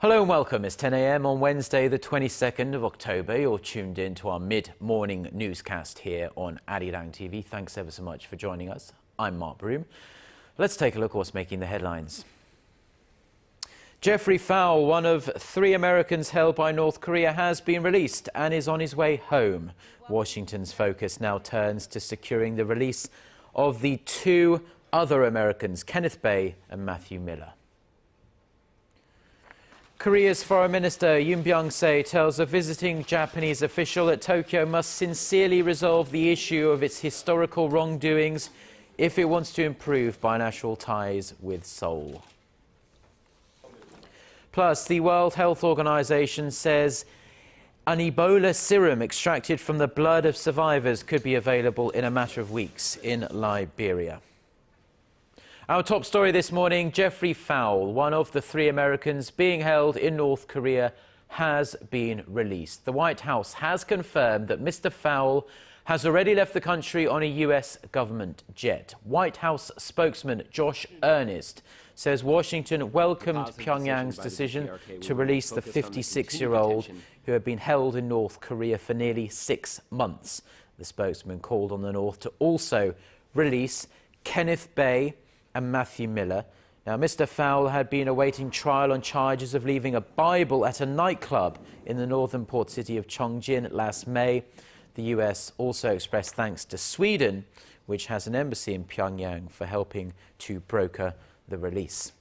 Hello and welcome. It's 10 a.m. on Wednesday, the 22nd of October. You're tuned in to our mid-morning newscast here on ARIRANG TV. Thanks ever so much for joining us. I'm Mark Broome. Let's take a look at what's making the headlines. Jeffrey Fowle, one of 3 Americans held by North Korea, has been released and is on his way home. Washington's focus now turns to securing the release of the 2 other Americans, Kenneth and Matthew Miller. Korea's Foreign Minister Yun Byung-se tells a visiting Japanese official that Tokyo must sincerely resolve the issue of its historical wrongdoings if it wants to improve bilateral ties with Seoul. Plus, the World Health Organization says an Ebola serum extracted from the blood of survivors could be available in a matter of weeks in Liberia. Our top story this morning, Jeffrey Fowle, one of the 3 Americans being held in North Korea, has been released. The White House has confirmed that Mr. Fowle has already left the country on a U.S. government jet. White House spokesman Josh Earnest says Washington welcomed Pyongyang's decision to release the 56-year-old who had been held in North Korea for nearly 6 months. The spokesman called on the North to also release Kenneth and Matthew Miller. Now, Mr. Fowle had been awaiting trial on charges of leaving a Bible at a nightclub in the northern port city of Cheongjin last May. The U.S. also expressed thanks to Sweden, which has an embassy in Pyongyang, for helping to broker the release.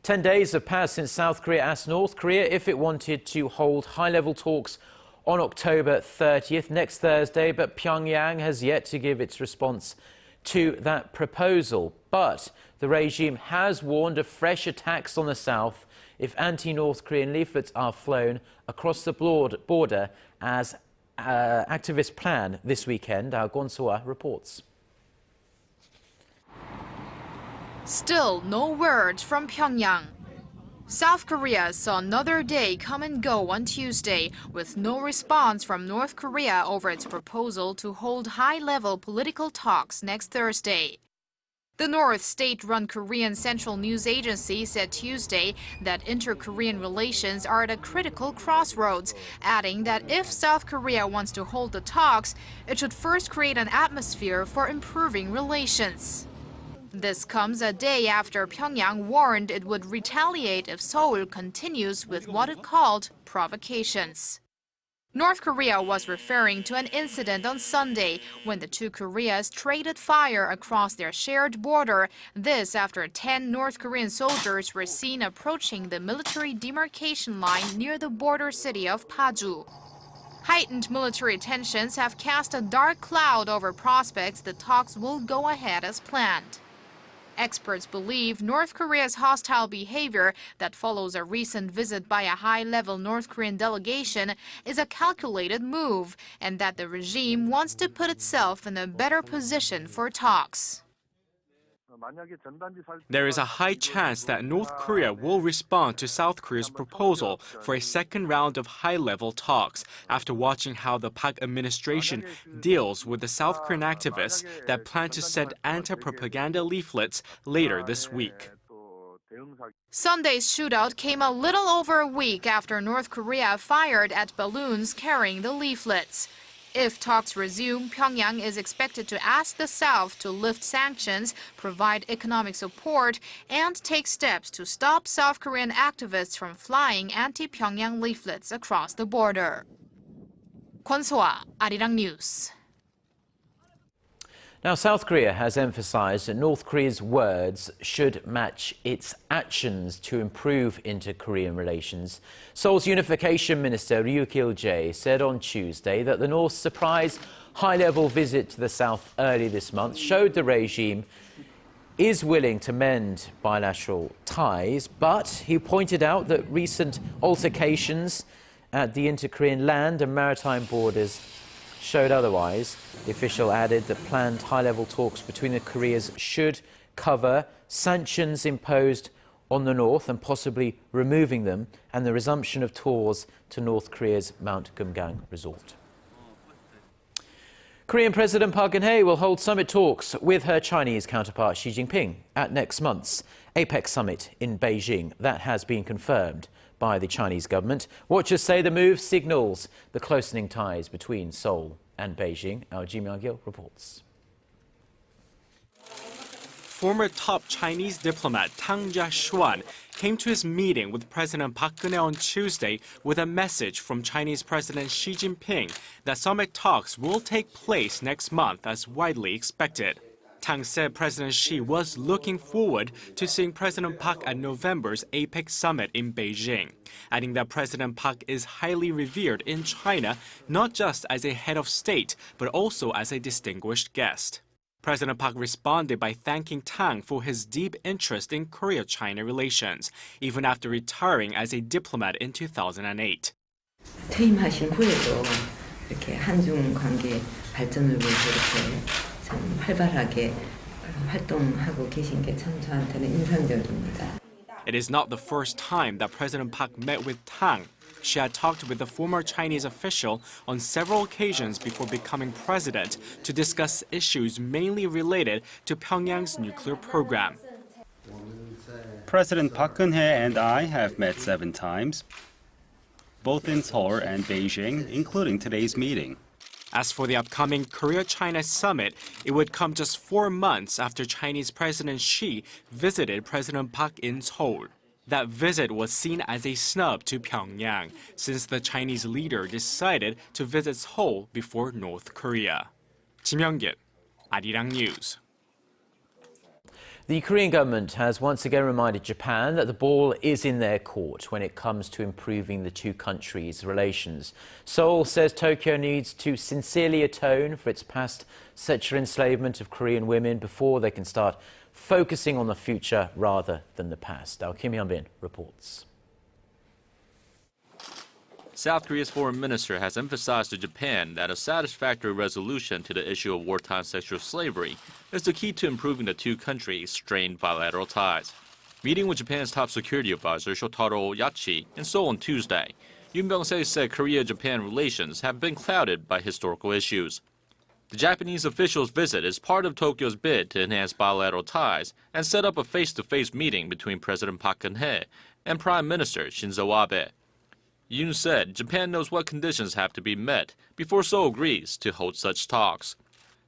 10 days have passed since South Korea asked North Korea if it wanted to hold high-level talks on October 30th, next Thursday, but Pyongyang has yet to give its response to that proposal. But the regime has warned of fresh attacks on the south if anti-North Korean leaflets are flown across the border as activists plan this weekend. Our Gonsoa reports. Still no word from Pyongyang. South Korea saw another day come and go on Tuesday, with no response from North Korea over its proposal to hold high-level political talks next Thursday. The North state-run Korean Central News Agency said Tuesday that inter-Korean relations are at a critical crossroads, adding that if South Korea wants to hold the talks, it should first create an atmosphere for improving relations. This comes a day after Pyongyang warned it would retaliate if Seoul continues with what it called provocations. North Korea was referring to an incident on Sunday when the 2 Koreas traded fire across their shared border, this after 10 North Korean soldiers were seen approaching the military demarcation line near the border city of Paju. Heightened military tensions have cast a dark cloud over prospects the talks will go ahead as planned. Experts believe North Korea's hostile behavior that follows a recent visit by a high-level North Korean delegation is a calculated move, and that the regime wants to put itself in a better position for talks. There is a high chance that North Korea will respond to South Korea's proposal for a second round of high-level talks after watching how the Park administration deals with the South Korean activists that plan to send anti-propaganda leaflets later this week. Sunday's shootout came a little over a week after North Korea fired at balloons carrying the leaflets. If talks resume, Pyongyang is expected to ask the South to lift sanctions, provide economic support, and take steps to stop South Korean activists from flying anti-Pyongyang leaflets across the border. Gonsoa, ARIRANG News. Now, South Korea has emphasized that North Korea's words should match its actions to improve inter-Korean relations. Seoul's unification minister Ryu Kil-jae said on Tuesday that the North's surprise high-level visit to the South early this month showed the regime is willing to mend bilateral ties, but he pointed out that recent altercations at the inter-Korean land and maritime borders showed otherwise. The official added that planned high-level talks between the Koreas should cover sanctions imposed on the North and possibly removing them, and the resumption of tours to North Korea's Mount Kumgang resort. Korean President Park Geun-hye will hold summit talks with her Chinese counterpart Xi Jinping at next month's APEC summit in Beijing. That has been confirmed by the Chinese government. Watchers say the move signals the closening ties between Seoul and Beijing. Our Ji Myung-gil reports. Former top Chinese diplomat Tang Jia-xuan came to his meeting with President Park Geun-hye on Tuesday with a message from Chinese President Xi Jinping that summit talks will take place next month as widely expected. Tang said President Xi was looking forward to seeing President Park at November's APEC summit in Beijing, adding that President Park is highly revered in China, not just as a head of state, but also as a distinguished guest. President Park responded by thanking Tang for his deep interest in Korea-China relations, even after retiring as a diplomat in 2008. 퇴임하신 후에도 이렇게 한중 관계 발전을 위해서 이렇게 참 활발하게 활동하고 계신 게 참 저한테는 인상적입니다. It is not the first time that President Park met with Tang. She had talked with the former Chinese official on several occasions before becoming president to discuss issues mainly related to Pyongyang's nuclear program. President Park Geun-hye and I have met 7 times, both in Seoul and Beijing, including today's meeting. As for the upcoming Korea-China summit, it would come just 4 months after Chinese President Xi visited President Park in Seoul. That visit was seen as a snub to Pyongyang, since the Chinese leader decided to visit Seoul before North Korea. Ji Myung-gil, ARIRANG News. The Korean government has once again reminded Japan that the ball is in their court when it comes to improving the two countries' relations. Seoul says Tokyo needs to sincerely atone for its past sexual enslavement of Korean women before they can start focusing on the future rather than the past. Our Kim Hyun-bin reports. South Korea's foreign minister has emphasized to Japan that a satisfactory resolution to the issue of wartime sexual slavery is the key to improving the two countries' strained bilateral ties. Meeting with Japan's top security advisor Shotaro Yachi in Seoul on Tuesday, Yun Byung-se said Korea-Japan relations have been clouded by historical issues. The Japanese official's visit is part of Tokyo's bid to enhance bilateral ties and set up a face-to-face meeting between President Park Geun-hye and Prime Minister Shinzo Abe. Yun said Japan knows what conditions have to be met before Seoul agrees to hold such talks.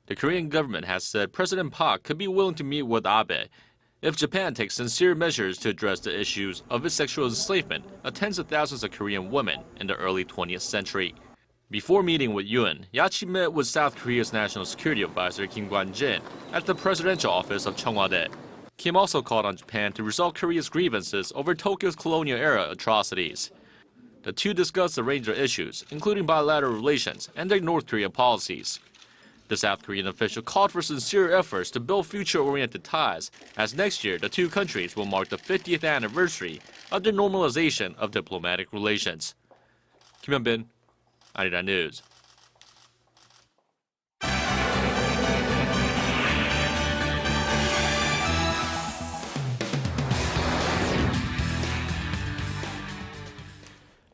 The Korean government has said President Park could be willing to meet with Abe if Japan takes sincere measures to address the issues of its sexual enslavement of tens of thousands of Korean women in the early 20th century. Before meeting with Yun, Yachi met with South Korea's National Security Advisor Kim Kwan-jin at the presidential office of Cheongwade. Kim also called on Japan to resolve Korea's grievances over Tokyo's colonial-era atrocities. The two discussed a range of issues, including bilateral relations and their North Korea policies. The South Korean official called for sincere efforts to build future-oriented ties, as next year the two countries will mark the 50th anniversary of the normalization of diplomatic relations. Kim Hyun-bin, ARIRANG News.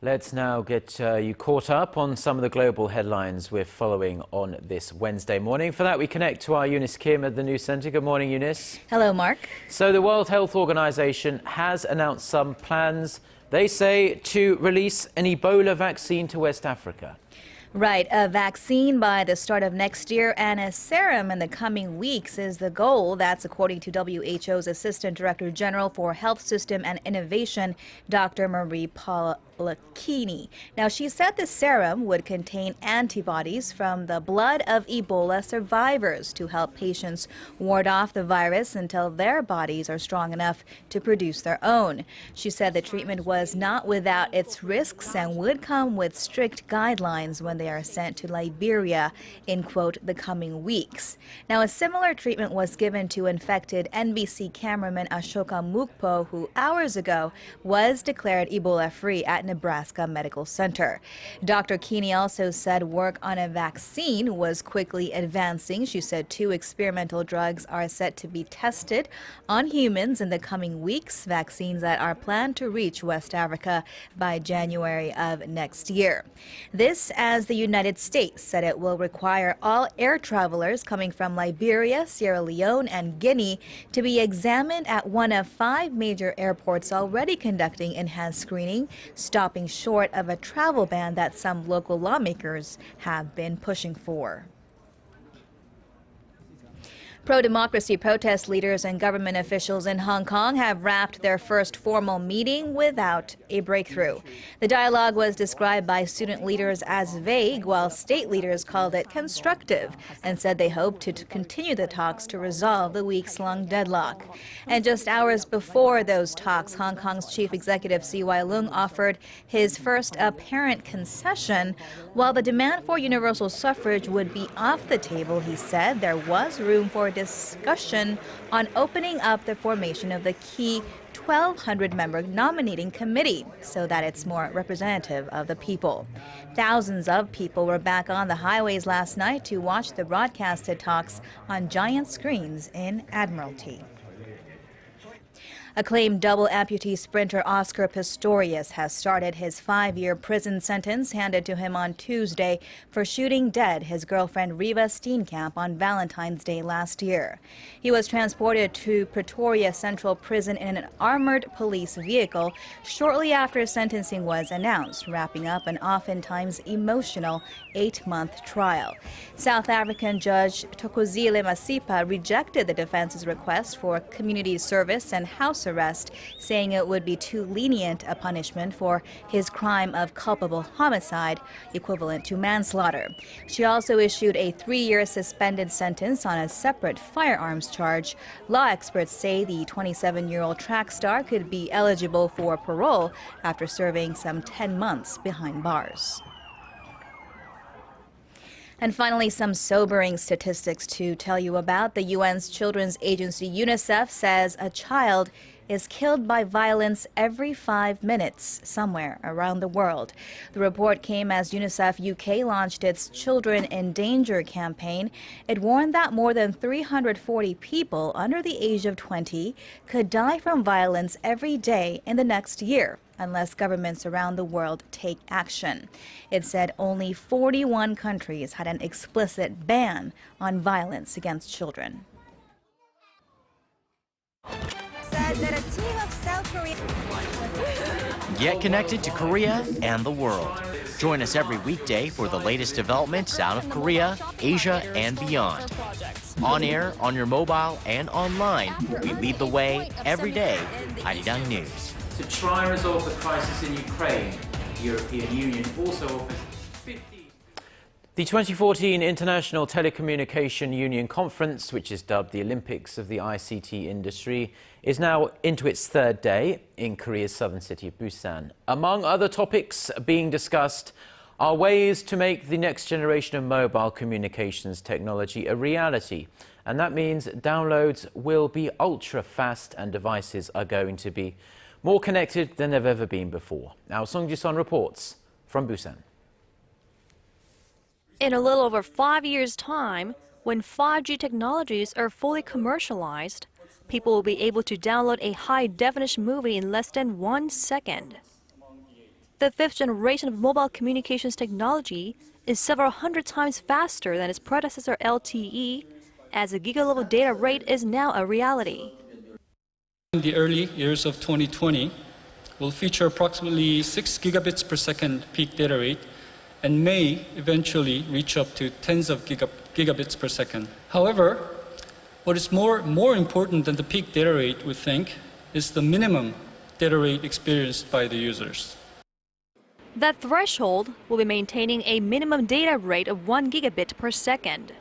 Let's now get you caught up on some of the global headlines we're following on this Wednesday morning. For that, we connect to our Eunice Kim at the News Centre. Good morning, Eunice. Hello, Mark. So the World Health Organization has announced some plans, they say, to release an Ebola vaccine to West Africa. Right, a vaccine by the start of next year and a serum in the coming weeks is the goal. That's according to WHO's Assistant Director General for Health System and Innovation, Dr. Marie Polakini. Now, she said the serum would contain antibodies from the blood of Ebola survivors to help patients ward off the virus until their bodies are strong enough to produce their own. She said the treatment was not without its risks and would come with strict guidelines when they are sent to Liberia in, quote, the coming weeks. Now, a similar treatment was given to infected NBC cameraman Ashoka Mukpo, who hours ago was declared Ebola-free at at Nebraska Medical Center. Dr. Keeney also said work on a vaccine was quickly advancing. She said 2 experimental drugs are set to be tested on humans in the coming weeks, vaccines that are planned to reach West Africa by January of next year. This as the United States said it will require all air travelers coming from Liberia, Sierra Leone, and Guinea to be examined at one of 5 major airports already conducting enhanced screening, stopping short of a travel ban that some local lawmakers have been pushing for. Pro-democracy protest leaders and government officials in Hong Kong have wrapped their first formal meeting without a breakthrough. The dialogue was described by student leaders as vague, while state leaders called it constructive and said they hope to continue the talks to resolve the weeks-long deadlock. And just hours before those talks, Hong Kong's chief executive C.Y. Leung offered his first apparent concession. While the demand for universal suffrage would be off the table, he said there was room for discussion on opening up the formation of the key 1,200-member nominating committee so that it's more representative of the people. Thousands of people were back on the highways last night to watch the broadcasted talks on giant screens in Admiralty. Acclaimed double amputee sprinter Oscar Pistorius has started his 5-year prison sentence handed to him on Tuesday for shooting dead his girlfriend Reva Steenkamp on Valentine's Day last year. He was transported to Pretoria Central Prison in an armored police vehicle shortly after sentencing was announced, wrapping up an oftentimes emotional 8-month trial. South African Judge Thokozile Masipa rejected the defense's request for community service and house arrest, saying it would be too lenient a punishment for his crime of culpable homicide, equivalent to manslaughter. She also issued a 3-year suspended sentence on a separate firearms charge. Law experts say the 27-year-old track star could be eligible for parole after serving some 10 months behind bars. And finally, some sobering statistics to tell you about. The UN's children's agency UNICEF says a child is killed by violence every 5 minutes somewhere around the world. The report came as UNICEF UK launched its Children in Danger campaign. It warned that more than 340 people under the age of 20 could die from violence every day in the next year unless governments around the world take action. It said only 41 countries had an explicit ban on violence against children. Get connected to Korea and the world. Join us every weekday for the latest developments out of Korea, Asia, and beyond. On air, on your mobile, and online, we lead the way every day. ARIRANG News. To try and resolve the crisis in Ukraine, the European Union also offers 50... The 2014 International Telecommunication Union Conference, which is dubbed the Olympics of the ICT industry, is now into its 3rd day in Korea's southern city of Busan. Among other topics being discussed are ways to make the next generation of mobile communications technology a reality. And that means downloads will be ultra-fast and devices are going to be more connected than they've ever been before. Now, Song Ji-sun reports from Busan. In a little over 5 years' time, when 5G technologies are fully commercialized, people will be able to download a high-definition movie in less than 1 second. The 5th generation of mobile communications technology is several hundred times faster than its predecessor LTE, as the giga-level data rate is now a reality. In the early years of 2020, will feature approximately 6 gigabits per second peak data rate and may eventually reach up to tens of gigabits per second. However, what is more important than the peak data rate, we think, is the minimum data rate experienced by the users. That threshold will be maintaining a minimum data rate of 1 gigabit per second.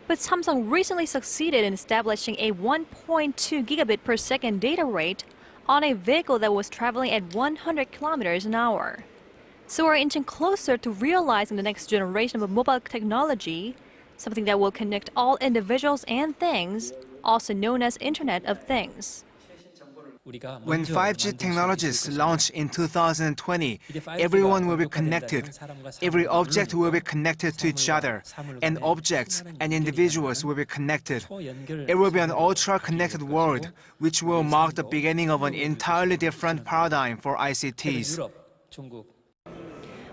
But Samsung recently succeeded in establishing a 1.2 gigabit per second data rate on a vehicle that was traveling at 100 kilometers an hour. So we're inching closer to realizing the next generation of mobile technology, something that will connect all individuals and things, also known as Internet of Things. When 5G technologies launch in 2020, everyone will be connected. Every object will be connected to each other, and objects and individuals will be connected. It will be an ultra-connected world, which will mark the beginning of an entirely different paradigm for ICTs.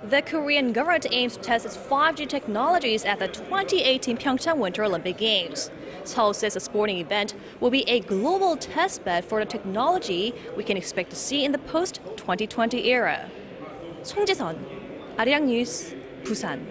The Korean government aims to test its 5G technologies at the 2018 Pyeongchang Winter Olympic Games. Seoul says the sporting event will be a global testbed for the technology we can expect to see in the post-2020 era. 송지선, 아리랑 뉴스, 부산.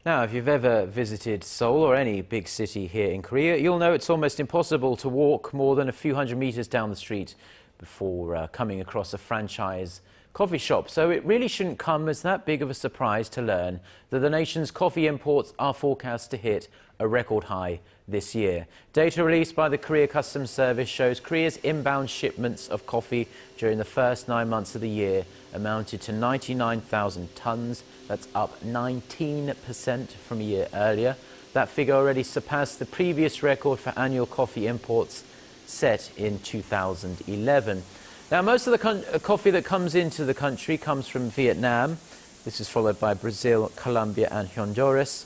Now, if you've ever visited Seoul or any big city here in Korea, you'll know it's almost impossible to walk more than a few hundred meters down the street before coming across a franchise coffee shop. So it really shouldn't come as that big of a surprise to learn that the nation's coffee imports are forecast to hit a record high this year. Data released by the Korea Customs Service shows Korea's inbound shipments of coffee during the first 9 months of the year amounted to 99,000 tons. That's up 19% from a year earlier. That figure already surpassed the previous record for annual coffee imports set in 2011. Now, most of the coffee that comes into the country comes from Vietnam. This is followed by Brazil, Colombia and Honduras.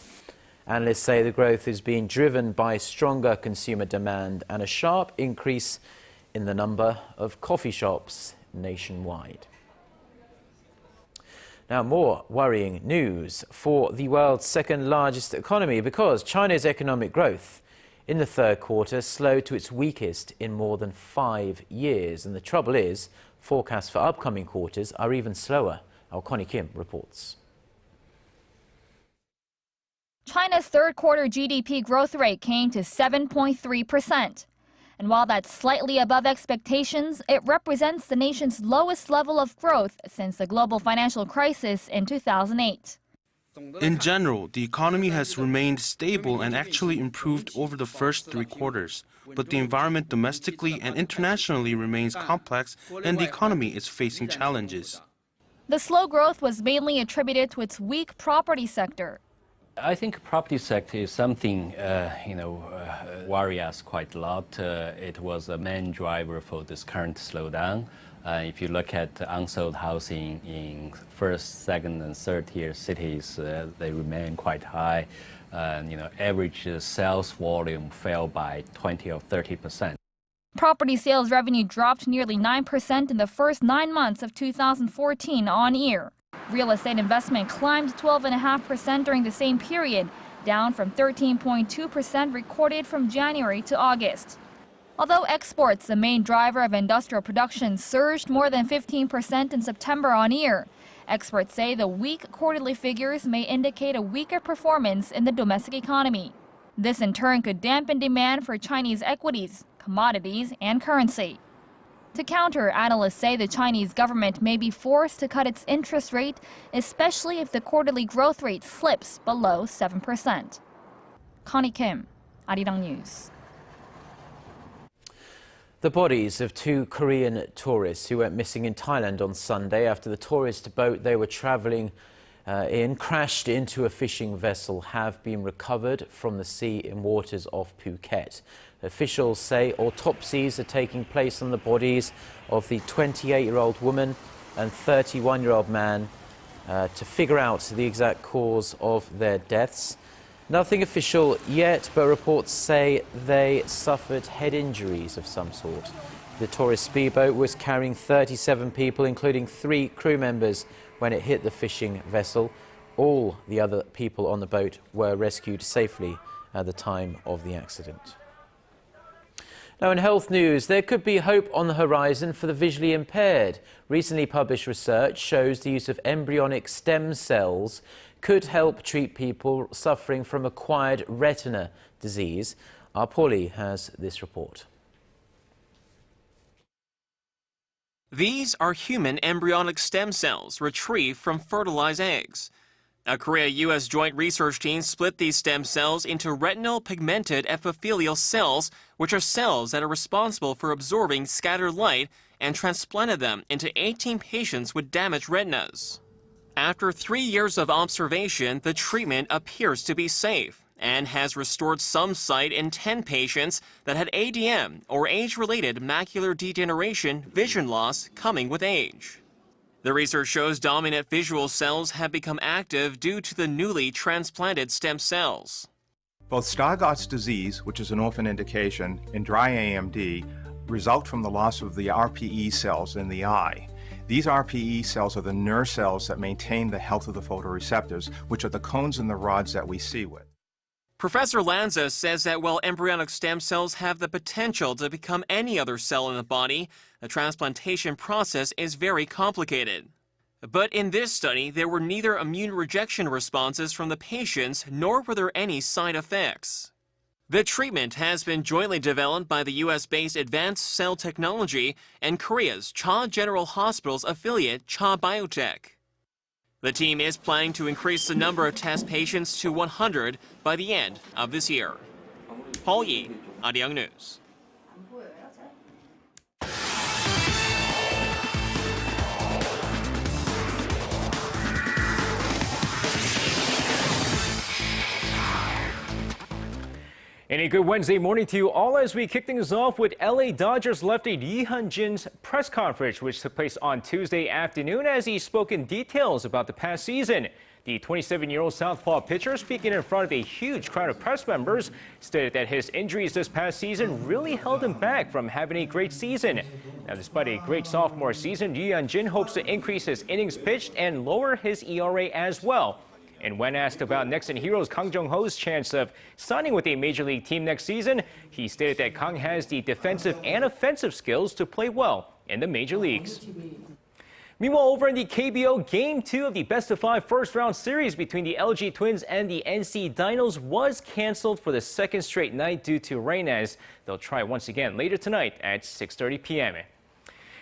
Analysts say the growth is being driven by stronger consumer demand and a sharp increase in the number of coffee shops nationwide. Now, more worrying news for the world's second largest economy, because China's economic growth in the third quarter slowed to its weakest in more than 5 years. And the trouble is, forecasts for upcoming quarters are even slower. Our Connie Kim reports. China's third quarter GDP growth rate came to 7.3%. And while that's slightly above expectations, it represents the nation's lowest level of growth since the global financial crisis in 2008. In general, the economy has remained stable and actually improved over the first 3 quarters. But the environment domestically and internationally remains complex, and the economy is facing challenges. The slow growth was mainly attributed to its weak property sector. I think property sector is something, worry us quite a lot. It was a main driver for this current slowdown. If you look at unsold housing in first, second and third tier cities, they remain quite high. Average sales volume fell by 20 or 30%. Property sales revenue dropped nearly 9% in the first 9 months of 2014 on year. Real estate investment climbed 12.5% during the same period, down from 13.2% recorded from January to August. Although exports, the main driver of industrial production, surged more than 15% in September on year, experts say the weak quarterly figures may indicate a weaker performance in the domestic economy. This in turn could dampen demand for Chinese equities, commodities and currency. To counter, analysts say the Chinese government may be forced to cut its interest rate, especially if the quarterly growth rate slips below 7%. Connie Kim, Arirang News. The bodies of 2 Korean tourists who went missing in Thailand on Sunday after the tourist boat they were travelling in crashed into a fishing vessel have been recovered from the sea in waters off Phuket. Officials say autopsies are taking place on the bodies of the 28-year-old woman and 31-year-old man to figure out the exact cause of their deaths. Nothing official yet, but reports say they suffered head injuries of some sort. The tourist speedboat was carrying 37 people, including 3 crew members, when it hit the fishing vessel. All the other people on the boat were rescued safely at the time of the accident. Now, in health news, there could be hope on the horizon for the visually impaired. Recently published research shows the use of embryonic stem cells could help treat people suffering from acquired retina disease. Our Paulie has this report. These are human embryonic stem cells retrieved from fertilized eggs. A Korea-U.S. joint research team split these stem cells into retinal pigmented epithelial cells, which are cells that are responsible for absorbing scattered light, and transplanted them into 18 patients with damaged retinas. After 3 years of observation, the treatment appears to be safe, and has restored some sight in 10 patients that had ADM, or age-related macular degeneration, vision loss coming with age. The research shows dominant visual cells have become active due to the newly transplanted stem cells. Both Stargardt's disease, which is an orphan indication, and dry AMD result from the loss of the RPE cells in the eye. These RPE cells are the nerve cells that maintain the health of the photoreceptors, which are the cones and the rods that we see with. Professor Lanza says that while embryonic stem cells have the potential to become any other cell in the body, the transplantation process is very complicated. But in this study, there were neither immune rejection responses from the patients nor were there any side effects. The treatment has been jointly developed by the U.S.-based Advanced Cell Technology and Korea's Cha General Hospital's affiliate, Cha Biotech. The team is planning to increase the number of test patients to 100 by the end of this year. Paul Yi, ARIRANG News. And a good Wednesday morning to you all as we kick things off with LA Dodgers lefty Lee Hyun-jin's press conference, which took place on Tuesday afternoon as he spoke in details about the past season. The 27-year-old southpaw pitcher, speaking in front of a huge crowd of press members, stated that his injuries this past season really held him back from having a great season. Now, despite a great sophomore season, Lee Hyun-jin hopes to increase his innings pitched and lower his ERA as well. And when asked about Nexen Heroes Kang Jung-ho's chance of signing with a major league team next season, he stated that Kang has the defensive and offensive skills to play well in the major leagues. Meanwhile, over in the KBO, Game 2 of the best-of-5 first-round series between the LG Twins and the NC Dinos was canceled for the second straight night due to rain, as they'll try once again later tonight at 6:30 p.m.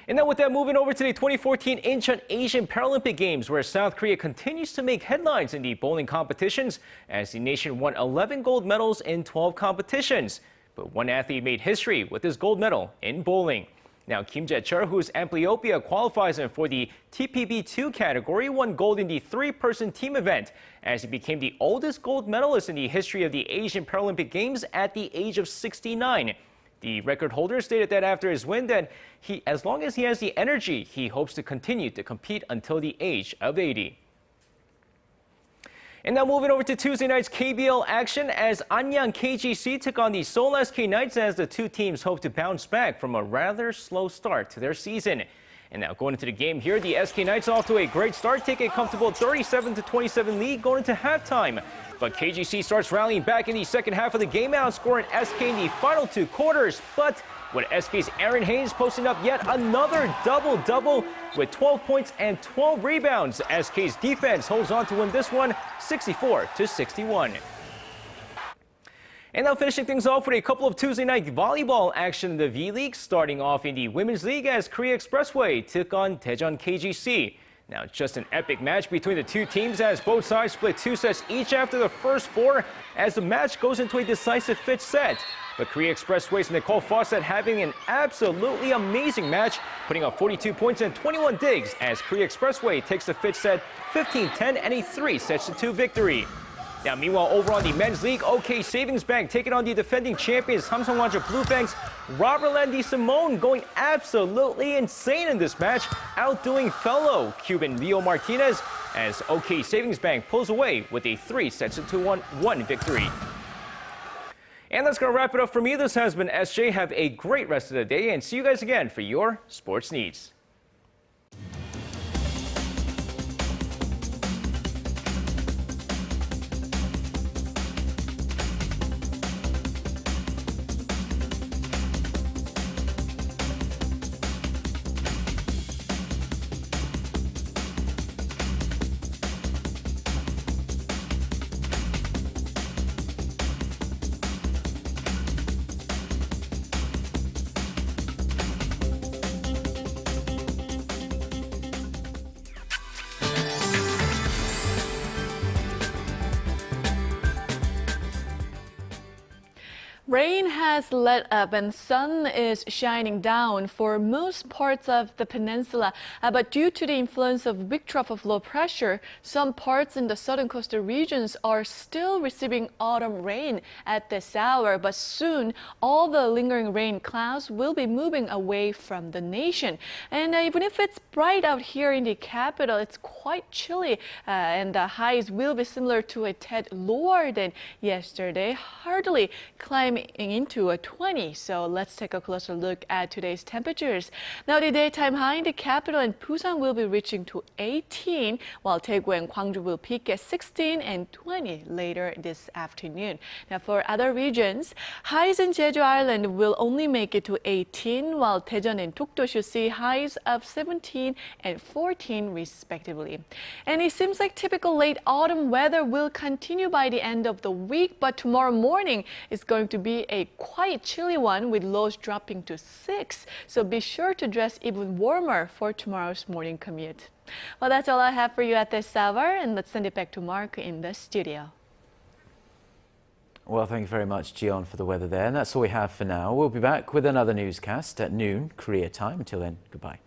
And now with that, moving over to the 2014 Incheon Asian Paralympic Games, where South Korea continues to make headlines in the bowling competitions as the nation won 11 gold medals in 12 competitions. But one athlete made history with his gold medal in bowling. Now, Kim Jae-chul, whose amblyopia qualifies him for the TPB2 category, won gold in the three-person team event as he became the oldest gold medalist in the history of the Asian Paralympic Games at the age of 69. The record holder stated that after his win that as long as he has the energy, he hopes to continue to compete until the age of 80. And now moving over to Tuesday night's KBL action as Anyang KGC took on the Seoul SK Knights as the two teams hope to bounce back from a rather slow start to their season. And now going into the game here, the SK Knights off to a great start, take a comfortable 37-27 lead going into halftime. But KGC starts rallying back in the second half of the game, outscoring SK in the final two quarters. But with SK's Aaron Haynes posting up yet another double-double with 12 points and 12 rebounds, SK's defense holds on to win this one 64-61. And now finishing things off with a couple of Tuesday night volleyball action in the V-League, starting off in the Women's League as Korea Expressway took on Daejeon KGC. Now, just an epic match between the two teams as both sides split 2 sets each after the first 4 as the match goes into a decisive 5th set. But Korea Expressway's Nicole Fawcett having an absolutely amazing match, putting up 42 points and 21 digs as Korea Expressway takes the 5th set 15-10 and a 3-2 victory. Now, meanwhile, over on the men's league, OK Savings Bank taking on the defending champions Samsung Blue Fangs. Robert Landy Simone going absolutely insane in this match, outdoing fellow Cuban Leo Martinez as OK Savings Bank pulls away with a 3-1 victory. And that's going to wrap it up for me. This has been SJ. Have a great rest of the day and see you guys again for your sports needs. Rain has let up and sun is shining down for most parts of the peninsula. But due to the influence of weak trough of low pressure, some parts in the southern coastal regions are still receiving autumn rain at this hour. But soon, all the lingering rain clouds will be moving away from the nation. And even if it's bright out here in the capital, it's quite chilly. And the highs will be similar to a tad lower than yesterday, hardly climbing into a 20. So let's take a closer look at today's temperatures. Now the daytime high in the capital and Busan will be reaching to 18, while Daegu and Gwangju will peak at 16 and 20 later this afternoon. Now for other regions, highs in Jeju Island will only make it to 18, while Daejeon and Dokdo should see highs of 17 and 14 respectively. And it seems like typical late autumn weather will continue by the end of the week, but tomorrow morning is going to be a quite chilly one with lows dropping to 6. So be sure to dress even warmer for tomorrow's morning commute. Well, that's all I have for you at this hour, and let's send it back to Mark in the studio. Well, thank you very much, Jion, for the weather there. And that's all we have for now. We'll be back with another newscast at noon, Korea time. Until then, goodbye.